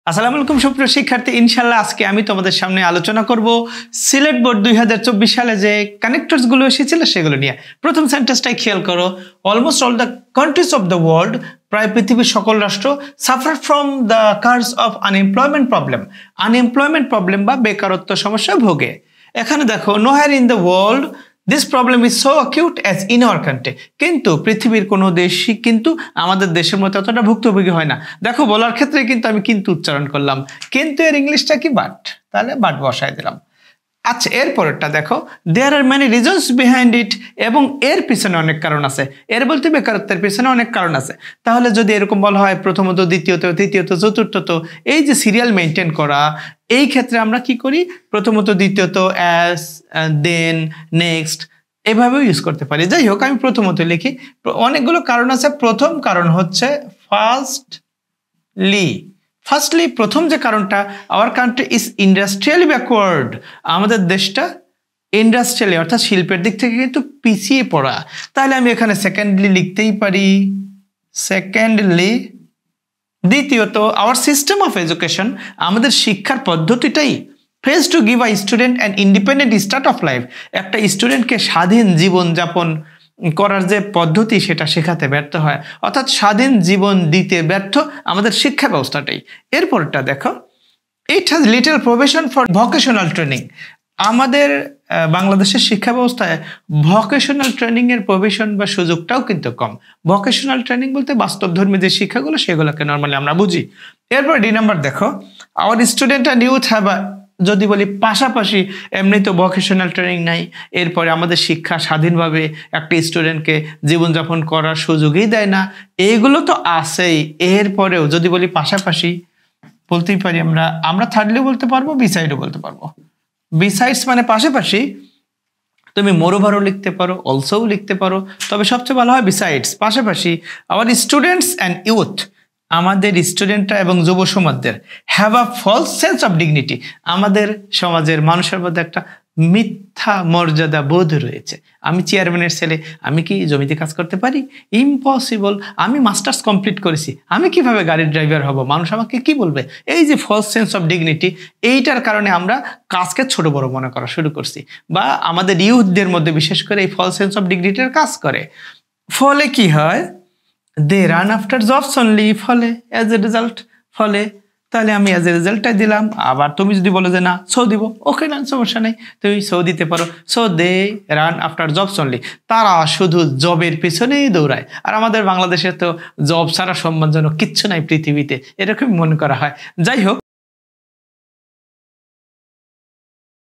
আসসালামু আলাইকুম সুপ্রিয় শিক্ষার্থী, ইনশাআল্লাহ আজকে আমি তোমাদের সামনে আলোচনা করব সিলেট বোর্ড 2024 সালে যে কানেক্টরস গুলো এসেছিল সেগুলো নিয়ে। প্রথম সেন্টেন্সটাই খেয়াল করো, almost all the countries of the world, প্রায় পৃথিবীর সকল রাষ্ট্র suffer from the curse of unemployment problem, unemployment problem বা বেকারত্ব সমস্যা ভোগে। এখানে দেখো, nowhere in the world this problem is so acute as in our country, কিন্তু পৃথিবীর কোনো দেশই কিন্তু আমাদের দেশের মতো এতটা ভুক্তভোগী হয় না। দেখো, বলার ক্ষেত্রে কিন্তু আমি কিন্তু উচ্চারণ করলাম, কিন্তু এর ইংলিশটা কি বাট, তাহলে বাট বসায় দিলাম। আচ্ছা, এরপরেরটা দেখো, there are many reasons behind it, এবং এর পিছনে অনেক কারণ আছে। এর বলতে বেকারত্বের পিছনে অনেক কারণ আছে। তাহলে যদি এরকম বলা হয় প্রথমত, দ্বিতীয়ত, তৃতীয়ত, চতুর্থত, এই যে সিরিয়াল মেনটেন করা, এই ক্ষেত্রে আমরা কি করি, প্রথমত, দ্বিতীয়ত, অ্যাজ, দেন, নেক্সট, এভাবেও ইউজ করতে পারি। যাই হোক, আমি প্রথমত লিখি। অনেকগুলো কারণ আছে। প্রথম কারণ হচ্ছে ফার্স্টলি, প্রথম যে কারণটা, our country is industrially backward, আমাদের দেশটা ইন্ডাস্ট্রিয়ালি অর্থাৎ শিল্পের দিক থেকে কিন্তু পিছিয়ে পড়া। তাহলে আমি এখানে সেকেন্ডলি লিখতেই পারি, সেকেন্ডলি। দ্বিতীয়ত, আওয়ার সিস্টেম অফ এডুকেশন, আমাদের শিক্ষার পদ্ধতিটাই fails to give a student an independent start of life, একটা স্টুডেন্টকে স্বাধীন জীবনযাপন করার যে পদ্ধতি সেটা শেখাতে ব্যর্থ হয়, অর্থাৎ স্বাধীন জীবন দিতে ব্যর্থ আমাদের শিক্ষা ব্যবস্থাটাই। এরপরটা দেখো, it has little provision for vocational training, আমাদের বাংলাদেশের শিক্ষা ব্যবস্থায় ভোকেশনাল ট্রেনিংয়ের প্রভিশন বা সুযোগটাও কিন্তু কম। ভোকেশনাল ট্রেনিং বলতে বাস্তবধর্মী যে শিক্ষাগুলো সেগুলোকে নর্মালি আমরা বুঝি। এরপর ডি নাম্বার দেখো, hour student and youth have, যদি বলি পাশাপাশি, এমনি তো ভোকেশনাল ট্রেনিং নাই, এরপরে আমাদের শিক্ষা স্বাধীনভাবে একটা স্টুডেন্টকে জীবনযাপন করার সুযোগই দেয় না, এইগুলো তো আছেই। এরপরেও যদি বলি পাশাপাশি, বলতেই পারি আমরা থার্ডলি বলতে পারবো, বিসাইডও বলতে পারবো। বিসাইডস মানে পাশাপাশি, তুমি মোরওভারও লিখতে পারো, অলসোও লিখতে পারো, তবে সবচেয়ে ভালো হয় বিসাইডস, পাশাপাশি। আওয়ার স্টুডেন্টস অ্যান্ড ইউথ, আমাদের স্টুডেন্টরা এবং যুব সমাজদের have a false sense of dignity, আমাদের সমাজের মানুষের মধ্যে একটা মিথ্যা মর্যাদা বোধ রয়েছে। আমি চেয়ারম্যানের ছেলে, আমি কি জমিতে কাজ করতে পারি? ইম্পসিবল। আমি মাস্টার্স কমপ্লিট করেছি, আমি কিভাবে গাড়ির ড্রাইভার হব? মানুষ আমাকে কি বলবে? এই যে ফলস সেন্স অফ ডিগনিটি, এইটার কারণে আমরা কাজকে ছোট বড় মনে করা শুরু করছি, বা আমাদের ইউথদের মধ্যে বিশেষ করে এই ফলস সেন্স অফ ডিগনিটির কাজ করে। ফলে কি হয়, they run after jobs only, ফলে অ্যাজ এ রেজাল্ট, ফলে। তাহলে আমি অ্যাজ এ রেজাল্টটাই দিলাম। আবার তুমি যদি বলো যে না, সো দিব, ওকে, না সমস্যা নেই, তুমি সো দিতে পারো। So they run after jobs only, তারা শুধু জবের পিছনেই দৌড়ায়। আর আমাদের বাংলাদেশে তো জব ছাড়া সম্মানজনক কিচ্ছু নাই পৃথিবীতে, এরকম মনে করা হয়। যাই হোক,